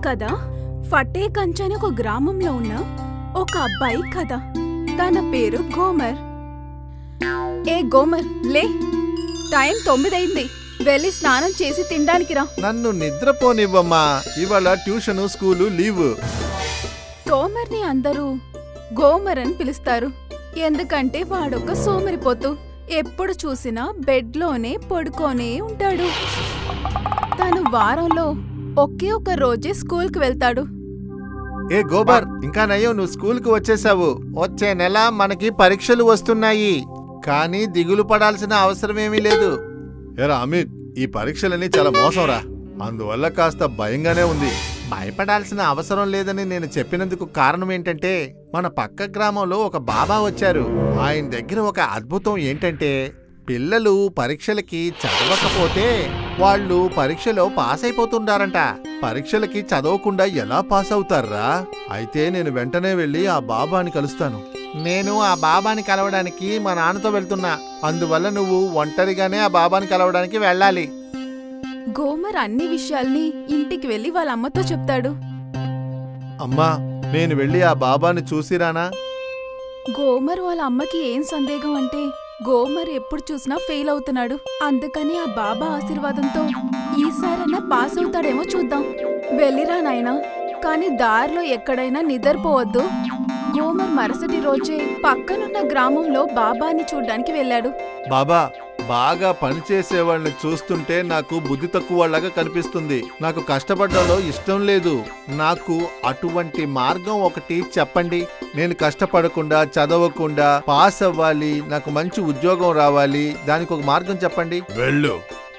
కథ ఫటేకంచ్ అనే ఒక గ్రామంలో ఉన్న ఒక అబ్బాయి కథ. తన పేరు గోమర్. ఏ గోమర్, లే, టైం 9 అయింది. వెళ్ళి స్నానం చేసి తినడానికి రా. నన్ను నిద్రపోనివ్వమ్మా, ఇవాళ ట్యూషన్ స్కూలు లీవ్. గోమర్ని అందరూ గోమర్ అని పిలుస్తారు, ఎందుకంటే వాడొక సోమరిపోతు. ఎప్పుడు చూసినా బెడ్లోనే పడుకోనే ఉంటాడు. తను వారంలో ఒకే ఒక రోజే స్కూల్కి వెళ్తాడు. ఏ గోబర్, ఇంకా నయ్యో, నువ్వు స్కూల్కి వచ్చేసావు. వచ్చే నెల మనకి పరీక్షలు వస్తున్నాయి, కానీ దిగులు పడాల్సిన అవసరమేమీ లేదు. ఏరా అమిత్, ఈ పరీక్షలన్నీ చాలా మోసంరా, అందువల్ల కాస్త భయంగానే ఉంది. భయపడాల్సిన అవసరం లేదని నేను చెప్పినందుకు కారణం ఏంటంటే, మన పక్క గ్రామంలో ఒక బాబా వచ్చారు. ఆయన దగ్గర ఒక అద్భుతం ఏంటంటే, పిల్లలు పరీక్షలకి చదవకపోతే వాళ్ళు పరీక్షలో పాస్ అయిపోతుండారంట. పరీక్షలకి చదవకుండా ఎలా పాస్ అవుతారా? అయితే నేను వెంటనే వెళ్ళి ఆ బాబాని కలుస్తాను. నేను ఆ బాబాని కలవడానికి మా నాన్నతో వెళ్తున్నా, అందువల్ల నువ్వు ఒంటరిగానే ఆ బాబాని కలవడానికి వెళ్ళాలి. గోమర్ అన్ని విషయాల్ని ఇంటికి వెళ్లి వాళ్ళ అమ్మతో చెప్తాడు. అమ్మా, నేను వెళ్ళి ఆ బాబాని చూసిరానా? గోమర్ వాళ్ళ అమ్మకి ఏం సందేహం అంటే, గోమర్ ఎప్పుడు చూసినా ఫెయిల్ అవుతున్నాడు. అందుకని ఆ బాబా ఆశీర్వాదంతో ఈసారన్నా పాస్ అవుతాడేమో చూద్దాం. వెళ్ళిరా నాయనా, కాని దారిలో ఎక్కడైనా నిద్రపోవద్దు. గోమర్ మరుసటి రోజే పక్కనున్న గ్రామంలో బాబాని చూడ్డానికి వెళ్ళాడు. బాబా, బాగా పనిచేసేవాళ్ళని చూస్తుంటే నాకు బుద్ధి తక్కువలాగా కనిపిస్తుంది. నాకు కష్టపడడంలో ఇష్టం లేదు. నాకు అటువంటి మార్గం ఒకటి చెప్పండి. నేను కష్టపడకుండా, చదవకుండా పాస్ అవ్వాలి, నాకు మంచి ఉద్యోగం రావాలి, దానికి ఒక మార్గం చెప్పండి. వెళ్ళు,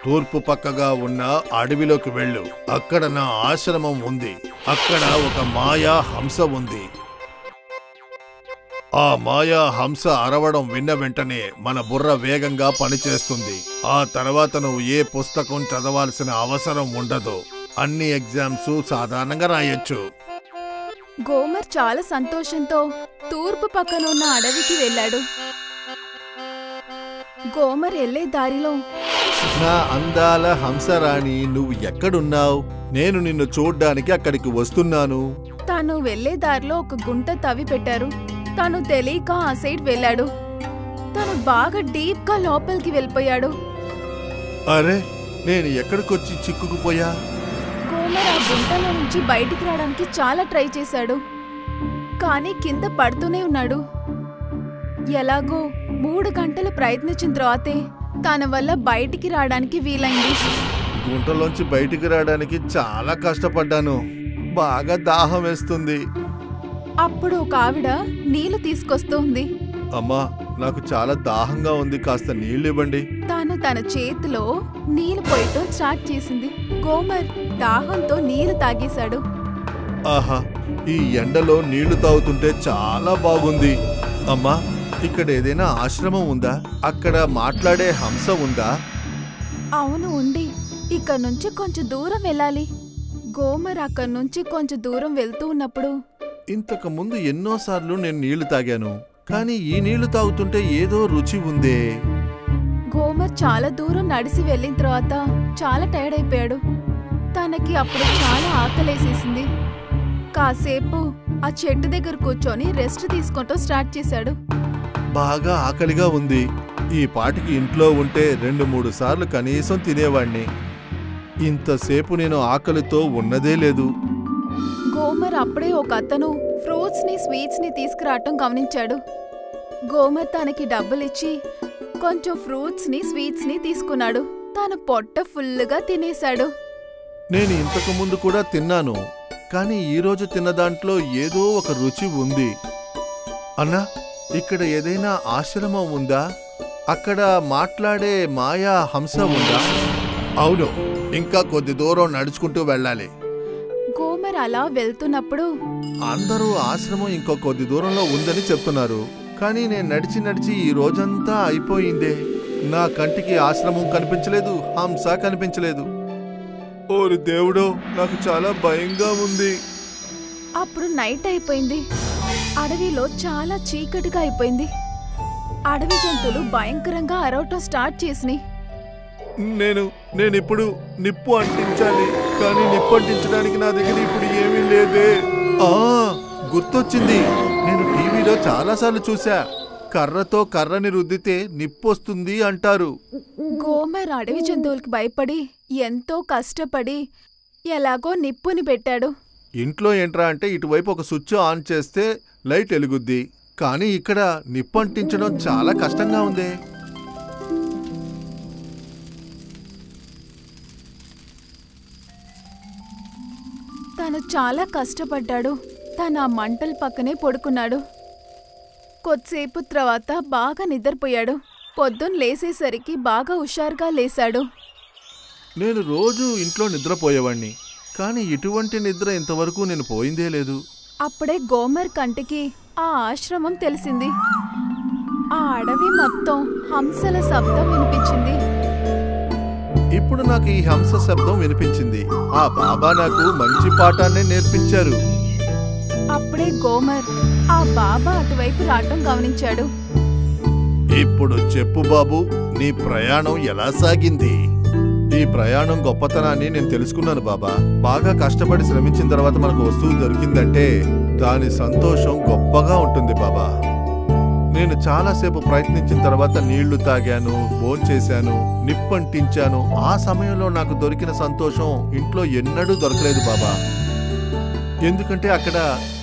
తూర్పు పక్కగా ఉన్న అడవిలోకి వెళ్ళు. అక్కడ నా ఆశ్రమం ఉంది. అక్కడ ఒక మాయా హంస ఉంది. ఆ మాయా హంస అరవడం విన్న వెంటనే మన బుర్ర వేగంగా పనిచేస్తుంది. ఆ తర్వాత నువ్వు ఏ పుస్తకం చదవాల్సిన అవసరం ఉండదు. అన్ని ఎగ్జామ్స్ సాధారణంగా రాయొచ్చు. గోమర్ చాలా సంతోషంతో తూర్పు పక్కనున్న అడవికి వెళ్ళాడు. గోమర్ వెళ్లే దారిలో, నా అందాల హంసరాణి, నువ్వు ఎక్కడున్నావు? నేను నిన్ను చూడ్డానికి అక్కడికి వస్తున్నాను. తాను వెళ్లే దారిలో ఒక గుంట తవ్వి పెట్టారు. తను తెలియక ఆ సైడ్ వెళ్ళాడు. తను బాగా డీప్ గా లోపలికి వెళ్ళిపోయాడు. అరే, నేను ఎక్కడికొచ్చి చిక్కుకుపోయా? గోమర్ ఆ గుంటలో నుంచి బయటికి రావడానికి చాలా ట్రై చేశాడు, కానీ కింద పడుతూనే ఉన్నాడు. ఎలాగో 3 గంటలు ప్రయత్నించిన తర్వాతే తన వల్ల బయటికి రావడానికి వీలైంది. గుంటలోంచి బయటికి రావడానికి చాలా కష్టపడ్డాను. బాగా దాహం వేస్తుంది. అప్పుడు ఒక ఆవిడ నీళ్లు తీసుకొస్తుంది. అమ్మా, నాకు చాలా దాహంగా ఉంది, కాస్త నీళ్ళు ఇవ్వండి. తాను తన చేతిలో నీళ్లు పోయటం స్టార్ట్ చేసింది. గోమర్ దాహంతో నీళ్లు తాగేశాడు. ఆహా, ఈ ఎండలో నీళ్లు తాగుతుంటే చాలా బాగుంది. అమ్మా, ఇక్కడ ఏదైనా ఆశ్రమం ఉందా? అక్కడ మాట్లాడే హంస ఉందా? అవును, ఉంది. ఇక్కడ నుంచి కొంచెం దూరం వెళ్ళాలి. గోమర్ అక్కడి నుంచి కొంచెం దూరం వెళ్తూ ఉన్నప్పుడు, ఇంతకు ముందు ఎన్నోసార్లు నేను నీళ్లు తాగాను, కానీ ఈ నీళ్లు తాగుతుంటే ఏదో రుచి ఉందే. గోమర్ చాలా దూరం నడిచి వెళ్ళిన తర్వాత చాలా టైర్డ్ అయిపోయాడు. తనకి అప్పుడు చాలా ఆకలేసేసింది. కాసేపు ఆ చెట్టు దగ్గర కూర్చొని రెస్ట్ తీసుకోవటం స్టార్ట్ చేశాడు. బాగా ఆకలిగా ఉంది. ఈ పాటికి ఇంట్లో ఉంటే 2-3 సార్లు కనీసం తినేవాణ్ణి. ఇంతసేపు నేను ఆకలితో ఉన్నదే లేదు. గోమర్ అప్పుడే ఒక అతను ఫ్రూట్స్ ని స్వీట్స్ ని తీసుకురావటం గమనించాడు. గోమర్ తనకి డబ్బులిచ్చి కొంచెం ఫ్రూట్స్ ని స్వీట్స్ ని తీసుకున్నాడు. తన పొట్ట ఫుల్లుగా తినేశాడు. నేను ఇంతకు ముందు కూడా తిన్నాను, కానీ ఈరోజు తిన్న దాంట్లో ఏదో ఒక రుచి ఉంది. అన్నా, ఇక్కడ ఏదైనా ఆశ్రమం ఉందా? అక్కడ మాట్లాడే మాయా హంస ఉందా? అవును, ఇంకా కొద్ది దూరం నడుచుకుంటూ వెళ్ళాలి. గోమర్ అలా వెళ్తున్నప్పుడు, అందరూ ఆశ్రమం ఇంకో కొద్ది దూరంలో ఉందని చెప్తున్నారు, కానీ నేను నడిచి నడిచి ఈ రోజంతా అయిపోయిందే. నా కంటికి ఆశ్రమం కనిపించలేదు, హంస కనిపించలేదు. ఓరి దేవుడో, నాకు చాలా భయంగా ఉంది. అప్పుడు నైట్ అయిపోయింది. అడవిలో చాలా చీకటిగా అయిపోయింది. అడవి జంతువులు భయంకరంగా అరవటం స్టార్ట్ చేసినాయి. నేనిప్పుడు నిప్పు అంటించాలి, కానీ నిప్పు అంటించడానికి నా దగ్గర ఇప్పుడు ఏమీ లేదే. గుర్తొచ్చింది, నేను టీవీలో చాలాసార్లు చూసా, కర్రతో కర్రని రుద్దితే నిప్పు వస్తుంది అంటారు. గోమర్ అడవి జంతువులకి భయపడి ఎంతో కష్టపడి ఎలాగో నిప్పుని పెట్టాడు. ఇంట్లో ఏంట్రా అంటే ఇటువైపు ఒక స్విచ్ ఆన్ చేస్తే లైట్ వెలుగుద్ది, కానీ ఇక్కడ నిప్పు అంటించడం చాలా కష్టంగా ఉంది. తను చాలా కష్టపడ్డాడు. తను ఆ మంటల పక్కనే పడుకున్నాడు. కొద్దిసేపు తర్వాత బాగా నిద్రపోయాడు. పొద్దున్న లేసేసరికి బాగా హుషారుగా లేశాడు. నేను రోజు ఇంట్లో నిద్రపోయేవాణ్ణి, కానీ ఇటువంటి నిద్ర ఇంతవరకు నేను పోయిందే లేదు. అప్పుడే గోమర్ కంటికి ఆ ఆశ్రమం తెలిసింది. ఆ అడవి మొత్తం హంసల శబ్దం వినిపించింది. ఇప్పుడు నాకు ఈ హంస శబ్దం వినిపించింది. ఆ బాబా నాకు మంచి పాఠాన్ని నేర్పించారు. అప్పుడే గోమర్ ఆ బాబా అటువైపు రావటం గమనించాడు. ఇప్పుడు చెప్పు బాబు, నీ ప్రయాణం ఎలా సాగింది? ఈ ప్రయాణం గొప్పతనాన్ని నేను తెలుసుకున్నాను బాబా. బాగా కష్టపడి శ్రమించిన తర్వాత మనకు వస్తువు దొరికిందంటే దాని సంతోషం గొప్పగా ఉంటుంది బాబా. నేను చాలాసేపు ప్రయత్నించిన తర్వాత నీళ్లు తాగాను, భోంచేశాను, నిప్పంటించాను. ఆ సమయంలో నాకు దొరికిన సంతోషం ఇంట్లో ఎన్నడూ దొరకలేదు బాబా. ఎందుకంటే అక్కడ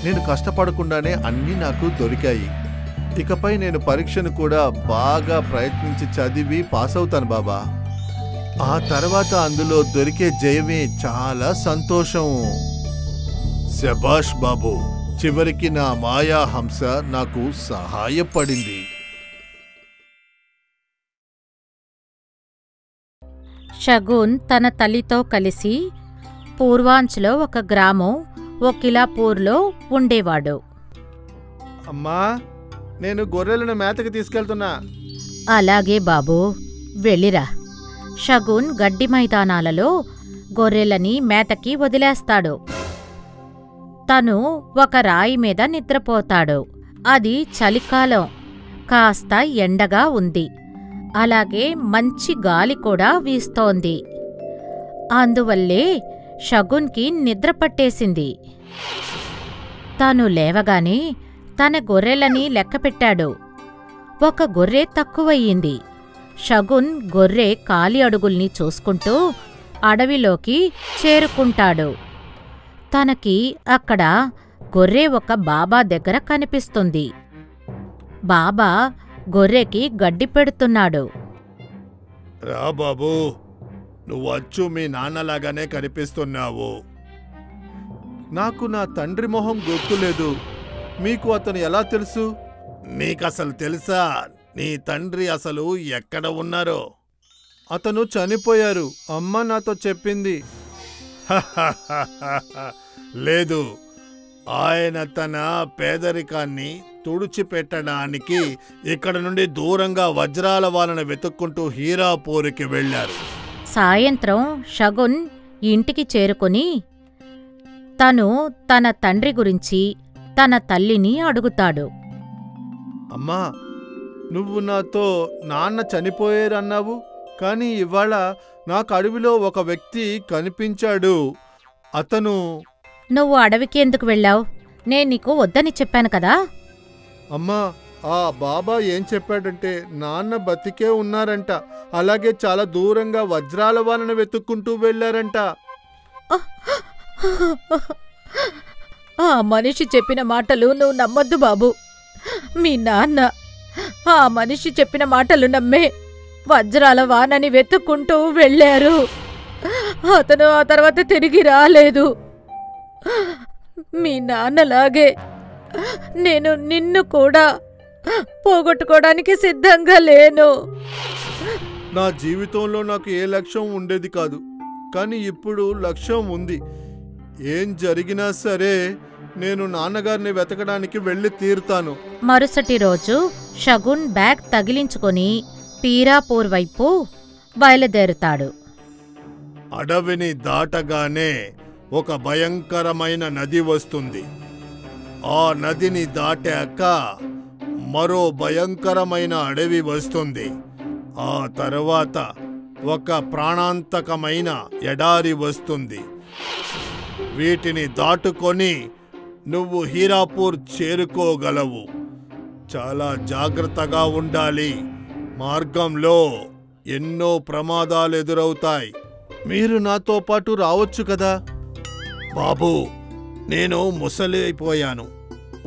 నేను కష్టపడకుండానే అన్నీ నాకు దొరికాయి. ఇకపై నేను పరీక్షను కూడా బాగా ప్రయత్నించి చదివి పాస్ అవుతాను బాబా. ఆ తర్వాత అందులో దొరికే జయమే చాలా సంతోషం. శభాష్ బాబు, చివరికి నా మాయా హంస నాకు సహాయపడింది. షగున్ తన తల్లితో కలిసి పూర్వాంచ్లో ఒక గ్రామం ఒకిలాపూర్లో ఉండేవాడు. అమ్మా, నేను గొర్రెలను మేతకి తీసుకెళ్తున్నా. అలాగే బాబూ, వెళ్ళిరా. షగున్ గడ్డి మైదానాలలో గొర్రెలని మేతకి వదిలేస్తాడు. తను ఒక రాయి మీద నిద్రపోతాడు. అది చలికాలం, కాస్త ఎండగా ఉంది. అలాగే మంచి గాలి కూడా వీస్తోంది. అందువల్లే షగున్కి నిద్ర పట్టేసింది. తను లేవగానే తన గొర్రెలని లెక్కపెట్టాడు. ఒక గొర్రె తక్కువయ్యింది. షగున్ గొర్రె కాలి అడుగుల్ని చూసుకుంటూ అడవిలోకి చేరుకుంటాడు. తనకి అక్కడ గొర్రె ఒక బాబా దగ్గర కనిపిస్తుంది. బాబా గొర్రెకి గడ్డి పెడుతున్నాడు. రా బాబూ, నువ్వచ్చు మీ నాన్నలాగానే కనిపిస్తున్నావు. నాకు నా తండ్రి మొహం గుర్తులేదు. మీకు అతను ఎలా తెలుసు? నీకసలు తెలుసా నీ తండ్రి అసలు ఎక్కడ ఉన్నారో? అతను చనిపోయారు, అమ్మ నాతో చెప్పింది. లేదు, ఆయన తన పేదరికాన్ని తుడిచిపెట్టడానికి ఇక్కడ నుండి దూరంగా వజ్రాల వాళ్ళని వెతుక్కుంటూ హీరాపూర్కి వెళ్లారు. సాయంత్రం షగున్ ఇంటికి చేరుకుని తను తన తండ్రి గురించి తన తల్లిని అడుగుతాడు. అమ్మా, నువ్వు నాతో నాన్న చనిపోయారన్నావు, కానీ ఇవాళ నాకు అడవిలో ఒక వ్యక్తి కనిపించాడు. అతను... నువ్వు అడవికి ఎందుకు వెళ్ళావు? నేను నీకు వద్దని చెప్పాను కదా. అమ్మా, ఆ బాబా ఏం చెప్పాడంటే నాన్న బతికే ఉన్నారంట, అలాగే చాలా దూరంగా వజ్రాల వాళ్ళని వెతుక్కుంటూ వెళ్ళారంట. ఆ మనిషి చెప్పిన మాటలు నువ్వు నమ్మొద్దు బాబు. మీ నాన్న ఆ మనిషి చెప్పిన మాటలు నమ్మే వజ్రాల వానని వెతుక్కుంటూ వెళ్ళారు. అతను ఆ తర్వాత తిరిగి రాలేదు. మీ నాన్నలాగే నేను నిన్ను కూడా పోగొట్టుకోవడానికి సిద్ధంగా లేను. నా జీవితంలో నాకు ఏ లక్ష్యం ఉండేది కాదు, కానీ ఇప్పుడు లక్ష్యం ఉంది. ఏం జరిగినా సరే నేను నాన్నగారిని వెతకడానికి వెళ్ళి తీరుతాను. మరుసటి రోజు షగున్ బ్యాగ్ తగిలించుకొని పీరాపూర్ వైపు బయలుదేరుతాడు. అడవిని దాటగానే ఒక భయంకరమైన నది వస్తుంది. ఆ నదిని దాటాక మరో భయంకరమైన అడవి వస్తుంది. ఆ తర్వాత ఒక ప్రాణాంతకమైన ఎడారి వస్తుంది. వీటిని దాటుకొని నువ్వు హీరాపూర్ చేరుకోగలవు. చాలా జాగ్రత్తగా ఉండాలి. మార్గంలో ఎన్నో ప్రమాదాలు ఎదురవుతాయి. మీరు నాతో పాటు రావచ్చు కదా. బాబూ, నేను ముసలి అయిపోయాను.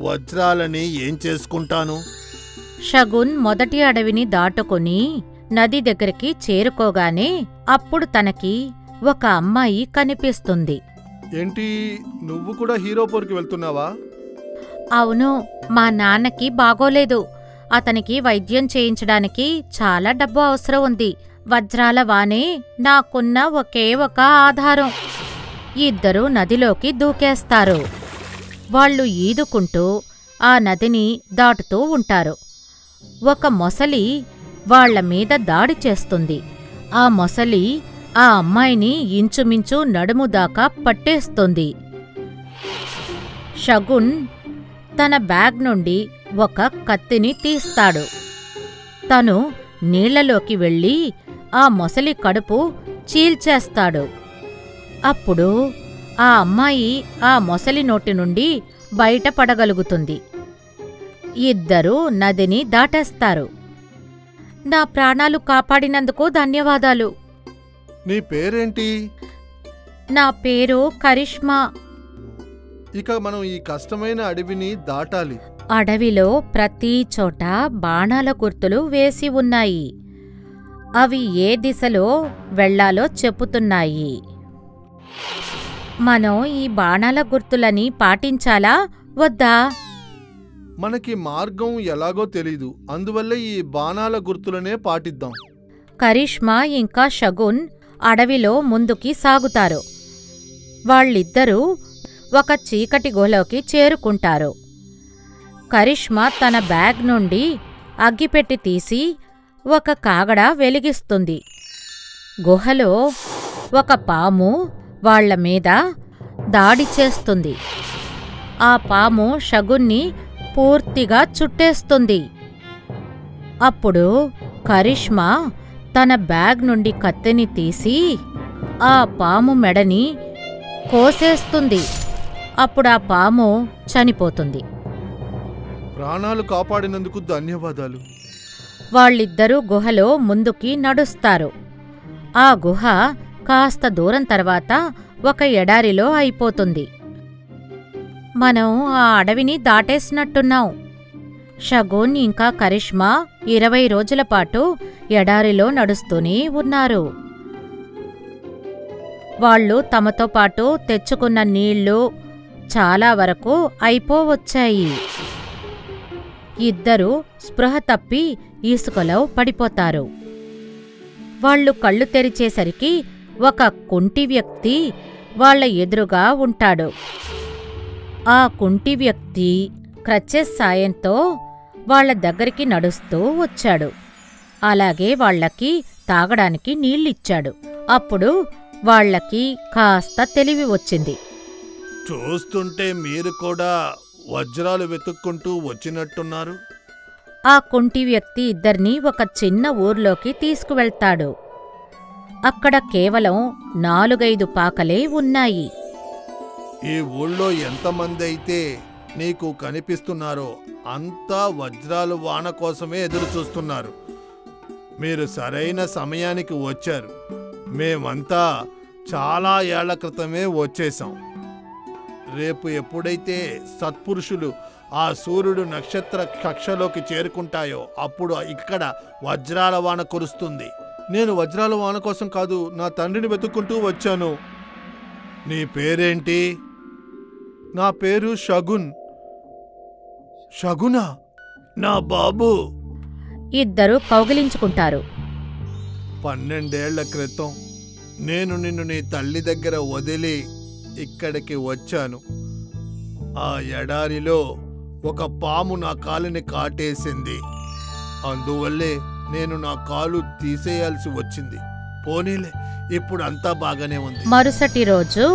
వజ్రాలని ఏం చేసుకుంటాను? షగున్ మొదటి అడవిని దాటుకుని నది దగ్గరికి చేరుకోగానే అప్పుడు తనకి ఒక అమ్మాయి కనిపిస్తుంది. ఏంటి, నువ్వు కూడా హీరాపూర్కి వెళ్తున్నావా? అవును, మా నాన్నకి బాగోలేదు. అతనికి వైద్యం చేయించడానికి చాలా డబ్బు అవసరం ఉంది. వజ్రాల వానే నాకున్న ఒకే ఒక ఆధారం. ఇద్దరూ నదిలోకి దూకేస్తారు. వాళ్ళు ఈదుకుంటూ ఆ నదిని దాటుతూ ఉంటారు. ఒక మొసలి వాళ్ల మీద దాడి చేస్తుంది. ఆ మొసలి ఆ అమ్మాయిని ఇంచుమించు నడుము దాకా పట్టేస్తుంది. షగున్ తన బ్యాగ్ నుండి ఒక కత్తిని తీస్తాడు. తను నీళ్లలోకి వెళ్ళి ఆ మొసలి కడుపు చీల్చేస్తాడు. అప్పుడు ఆ అమ్మాయి ఆ మొసలి నోటి నుండి బయటపడగలుగుతుంది. ఇద్దరూ నదిని దాటేస్తారు. నా ప్రాణాలు కాపాడినందుకు ధన్యవాదాలు. నీ పేరేంటి? నా పేరు కరిష్మా. ఇక మనం ఈ కష్టమైన అడవిని దాటాలి. అడవిలో ప్రతి చోట బాణాల గుర్తులు వేసి ఉన్నాయి. అవి ఏ దిశలో వెళ్లాలో చెప్పుతున్నాయి. మనం ఈ బాణాల గుర్తులని పాటించాలా వద్దా? మనకి మార్గం ఎలాగో తెలీదు, అందువల్ల ఈ బాణాల గుర్తులనే పాటిద్దాం. కరిష్మా ఇంకా షగున్ అడవిలో ముందుకి సాగుతారు. వాళ్ళిద్దరూ ఒక చీకటి గుహలోకి చేరుకుంటారు. కరిష్మా తన బ్యాగ్ నుండి అగ్గిపెట్టి తీసి ఒక కాగడా వెలిగిస్తుంది. గుహలో ఒక పాము వాళ్ల మీద దాడి చేస్తుంది. ఆ పాము షగున్ని పూర్తిగా చుట్టేస్తుంది. అప్పుడు కరిష్మా తన బ్యాగ్ నుండి కత్తిని తీసి ఆ పాము మెడని కోసేస్తుంది. అప్పుడు ఆ పాము చనిపోతుంది. ప్రాణాలు కాపాడినందుకు ధన్యవాదాలు. వాళ్ళిద్దరూ గుహలో ముందుకి నడుస్తారు. ఆ గుహ కాస్త దూరం తర్వాత ఒక ఎడారిలో అయిపోతుంది. మనం ఆ అడవిని దాటేసినట్టున్నాం. షగున్ ఇంకా కరిష్మా 20 రోజుల పాటు ఎడారిలో నడుస్తూనే ఉన్నారు. వాళ్ళు తమతో పాటు తెచ్చుకున్న నీళ్లు చాలా వరకు అయిపోవచ్చాయి. ఇద్దరూ స్పృహ తప్పి ఇసుకలో పడిపోతారు. వాళ్ళు కళ్ళు తెరిచేసరికి ఒక కుంటి వ్యక్తి వాళ్ల ఎదురుగా ఉంటాడు. ఆ కుంటి వ్యక్తి క్రచెస్ సాయంతో వాళ్ల దగ్గరికి నడుస్తూ వచ్చాడు. అలాగే వాళ్లకి తాగడానికి నీళ్ళిచ్చాడు. అప్పుడు వాళ్లకి కాస్త తెలివి వచ్చింది. చూస్తుంటే మీరు కూడా వజ్రాలు వెతుక్కుంటూ వచ్చినట్టున్నారు. ఆ కుంటి వ్యక్తి ఇద్దర్నీ ఒక చిన్న ఊర్లోకి తీసుకువెళ్తాడు. అక్కడ కేవలం 4-5 పాకలే ఉన్నాయి. ఈ ఊళ్ళో ఎంతమంది అయితే నీకు కనిపిస్తున్నారో అంతా వజ్రాలు వాన కోసమే ఎదురుచూస్తున్నారు. మీరు సరైన సమయానికి వచ్చారు. మేమంతా చాలా ఏళ్ల క్రితమే వచ్చేశాం. రేపు ఎప్పుడైతే సత్పురుషులు ఆ సూర్యుడు నక్షత్ర కక్షలోకి చేరుకుంటాయో అప్పుడు ఇక్కడ వజ్రాల వాన కురుస్తుంది. నేను వజ్రాల వాన కోసం కాదు, నా తండ్రిని వెతుక్కుంటూ వచ్చాను. నీ పేరేంటి? నా పేరు షగున్. షగునా? నా బాబు. ఇద్దరూ కౌగిలించుకుంటారు. 12 ఏళ్ల క్రితం నేను నిన్ను నీ తల్లి దగ్గర వదిలి ఇక్కడికి వచ్చాను. ఆ ఎడారిలో ఒక పాము నా కాలుని కాటేసింది. అందువల్లే నేను నా కాలు తీసేయాల్సి వచ్చింది. పోనీలే, ఇప్పుడు అంతా బాగానే ఉంది. మరుసటి రోజు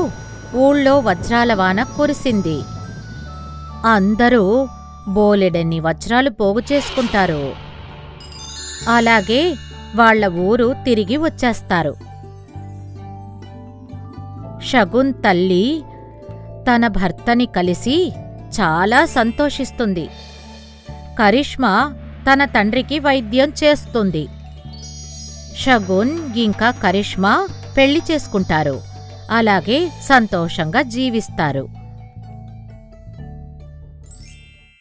ఊళ్ళో వజ్రాల వాన కురిసింది. అందరూ బోలెడన్ని వజ్రాలు పోగు చేసుకుంటారు. అలాగే వాళ్ళ ఊరు తిరిగి వచ్చేస్తారు. షగున్ తల్లి తన భర్తని కలిసి చాలా సంతోషిస్తుంది. కరిష్మా తన తండ్రికి వైద్యం చేస్తుంది. షగున్ ఇంకా కరిష్మా పెళ్లి చేసుకుంటారు. అలాగే సంతోషంగా జీవిస్తారు.